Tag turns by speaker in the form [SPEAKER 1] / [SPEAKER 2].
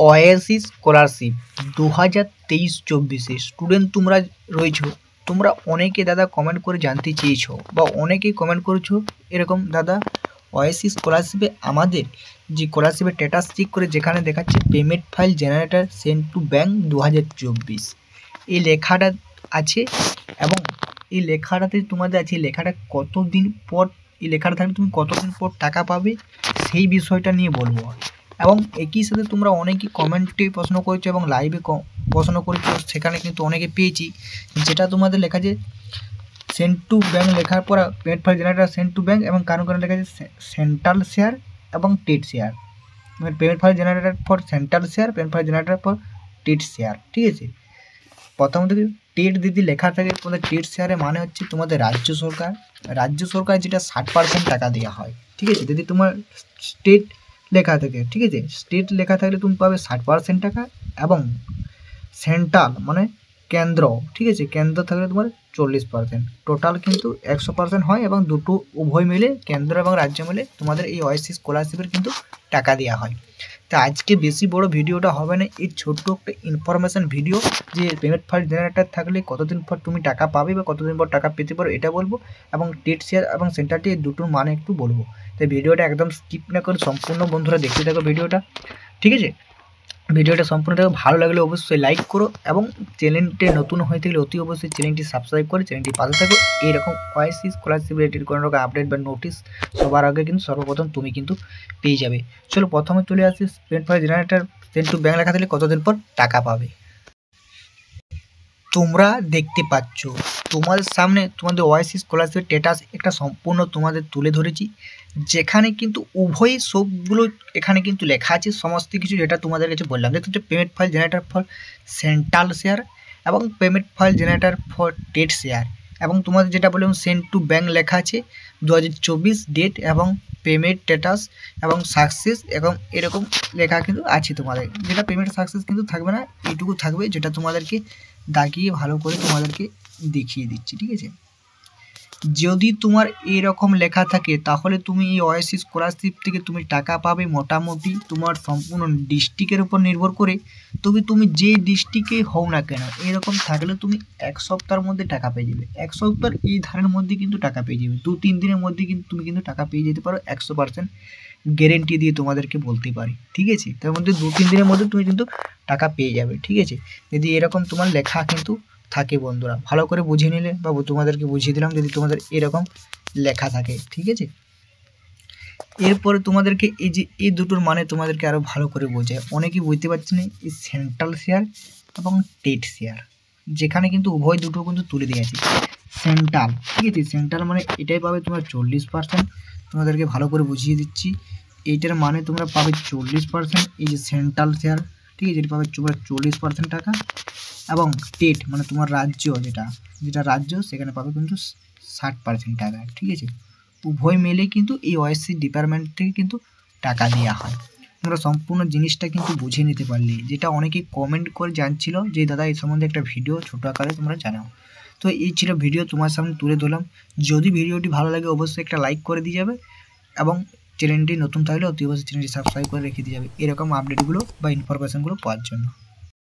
[SPEAKER 1] ওয়াইসি scholarship 2023-24 student তোমরা রয়েছো, তোমরা অনেকে দাদা কমেন্ট করে জানতে চেয়েছো বা অনেকেই কমেন্ট করেছো এরকম দাদা ওয়াইসি স্কলারশিপে আমাদের যে স্কলারশিপের স্ট্যাটাস চেক করে যেখানে দেখাচ্ছে payment file generator send to bank 2024 এই লেখাটা আছে এবং এই লেখাটাতে তোমাদের আছে এই লেখাটা কতদিন পর এই লেখাটা থাকলে তুমি কতদিন পর টাকা পাবে সেই বিষয়টা নিয়ে বলবো। এবং একই সাথে তোমরা অনেকেই কমেন্টে প্রশ্ন করেছো এবং লাইভে প্রশ্ন করেছো, সেখানে কিন্তু অনেকে পেয়েছি যেটা তোমাদের লেখা আছে সেন্ড টু ব্যাঙ্ক লেখার পর payment file generator send to bank এবং কারণ লেখা আছে সেন্ট্রাল শেয়ার এবং টেট শেয়ার, মানে payment file generator for central share, payment file generator for টেট শেয়ার। ঠিক আছে, প্রথমত টেট দিদি লেখা থাকে তোমাদের টেট শেয়ারে মানে হচ্ছে তোমাদের রাজ্য সরকার যেটা 60% টাকা দেওয়া হয়। ঠিক আছে, যদি তোমার স্টেট লেখা থাকে, ঠিক আছে, স্টেট লেখা থাকলে তুমি পাবে 60% টাকা এবং সেন্ট্রাল মানে কেন্দ্র, ঠিক আছে, কেন্দ্র থাকলে তোমার 40%, টোটাল কিন্তু 100% হয় এবং দুটো উভয় মিলে কেন্দ্র এবং রাজ্য মিলে তোমাদের এই ওয়াইসি স্কলারশিপের কিন্তু টাকা দেওয়া হয়। তা আজকে বেশি বড় ভিডিওটা হবে না, এই ছোট্ট একটা ইনফরমেশান ভিডিও যে পেমেন্ট ফাইল জেনারেটর থাকলে কতদিন পর তুমি টাকা পাবে বা কতদিন পর টাকা পেতে পারো এটা বলবো, এবং টেট শেয়ার এবং সেন্টারটি এই দুটোর মানে একটু বলবো। তাই ভিডিওটা একদম স্কিপ না করে সম্পূর্ণ বন্ধুরা দেখতে থাকো ভিডিওটা। ঠিক আছে, ভিডিওটা সম্পূর্ণ দেখো, ভালো লাগলে অবশ্যই লাইক করো এবং চ্যানেলটি নতুন হয়ে থাকলে অতি অবশ্যই চ্যানেলটি সাবস্ক্রাইব করে চ্যানেলটি পাশে থাকো। এইরকম ওয়াইসি স্কলারশিপ রিলেটেড কোনো রকম আপডেট বা নোটিশ সবার আগে কিন্তু সর্বপ্রথম তুমি কিন্তু পেয়ে যাবে। চলো প্রথমে চলে আসি payment file generator send to bank লেখা থাকলে কতদিন পর টাকা পাবে। তোমরা দেখতে পাচ্ছ তোমাদের সামনে তোমাদের ওয়াইসি স্কলারশিপের স্ট্যাটাস একটা সম্পূর্ণ তোমাদের তুলে ধরেছি, যেখানে কিন্তু উভয় সবগুলো এখানে কিন্তু লেখা আছে সমস্ত কিছু, যেটা তোমাদের কাছে বললাম। দেখতে হচ্ছে payment file generator for central share এবং পেমেন্ট ফাইল জেনারেটর ফর টেট শেয়ার, এবং তোমাদের যেটা বললাম সেন্ড টু ব্যাঙ্ক লেখা আছে 2024 ডেট এবং পেমেন্ট স্ট্যাটাস এবং সাকসেস এবং এরকম লেখা কিন্তু আছে তোমাদের। যেটা পেমেন্ট সাকসেস কিন্তু থাকবে না, এইটুকু থাকবে যেটা তোমাদেরকে দাগিয়ে ভালো করে তোমাদেরকে দেখিয়ে দিচ্ছি। ঠিক আছে, যদি তোমার এরকম লেখা থাকে তাহলে তুমি এই ওয়াইসি স্কলারশিপ থেকে তুমি টাকা পাবে মোটামুটি তোমার সম্পূর্ণ ডিস্ট্রিক্টের উপর নির্ভর করে। তবে তুমি যে ডিস্ট্রিক্টে হও না কেন এরকম থাকলে তুমি 1 সপ্তাহের মধ্যে টাকা পেয়ে যাবে। 1 সপ্তাহের এই ধারের মধ্যে কিন্তু টাকা পেয়ে যাবে, 2-3 দিনের মধ্যে কিন্তু তুমি কিন্তু টাকা পেয়ে যেতে পারো, 100% গ্যারেন্টি দিয়ে তোমাদেরকে বলতে পারি। ঠিক আছে, তার মধ্যে 2-3 দিনের মধ্যে তুমি কিন্তু টাকা পেয়ে যাবে। ঠিক আছে, যদি এরকম তোমার লেখা কিন্তু থাকে বন্ধুরা, ভালো করে বুঝে নিলে বা তোমাদেরকে বুঝিয়ে দিলাম যদি তোমাদের এরকম লেখা থাকে। ঠিক আছে, এরপরে তোমাদেরকে এই যে এই দুটোর মানে তোমাদেরকে আরও ভালো করে বোঝায়, অনেকেই বুঝতে পারছি না এই সেন্ট্রাল শেয়ার এবং টেট শেয়ার, যেখানে কিন্তু উভয় দুটো কিন্তু তুলে দিয়েছে সেন্ট্রাল। ঠিক আছে, সেন্ট্রাল মানে এটাই পাবে তোমার 40%, তোমাদেরকে ভালো করে বুঝিয়ে দিচ্ছি, এইটার মানে তোমরা পাবে 40%, এই যে সেন্ট্রাল শেয়ার, ঠিক আছে, যেটা পাবে তোমরা 40% টাকা, এবং টেট মানে তোমার রাজ্য যেটা রাজ্য সেখানে পাবে কিন্তু 60% টাকা। ঠিক আছে, উভয় মিলে কিন্তু এই ওয়াইসি ডিপার্টমেন্ট থেকে কিন্তু টাকা দেওয়া হয়। তোমরা সম্পূর্ণ জিনিসটা কিন্তু বুঝে নিতে পারলে, যেটা অনেকেই কমেন্ট করে জানছিল যে দাদা এই সম্বন্ধে একটা ভিডিও ছোটো আকারে তোমরা জানাও। তো এই ছিল ভিডিও তোমার সামনে তুলে ধরলাম। যদি ভিডিওটি ভালো লাগে অবশ্যই একটা লাইক করে দিয়ে যাবে এবং চ্যানেলটি নতুন থাকলে অতি অবশ্যই চ্যানেলটি সাবস্ক্রাইব করে রেখে দিয়ে যাবে এরকম আপডেটগুলো বা ইনফরমেশানগুলো পাওয়ার জন্য।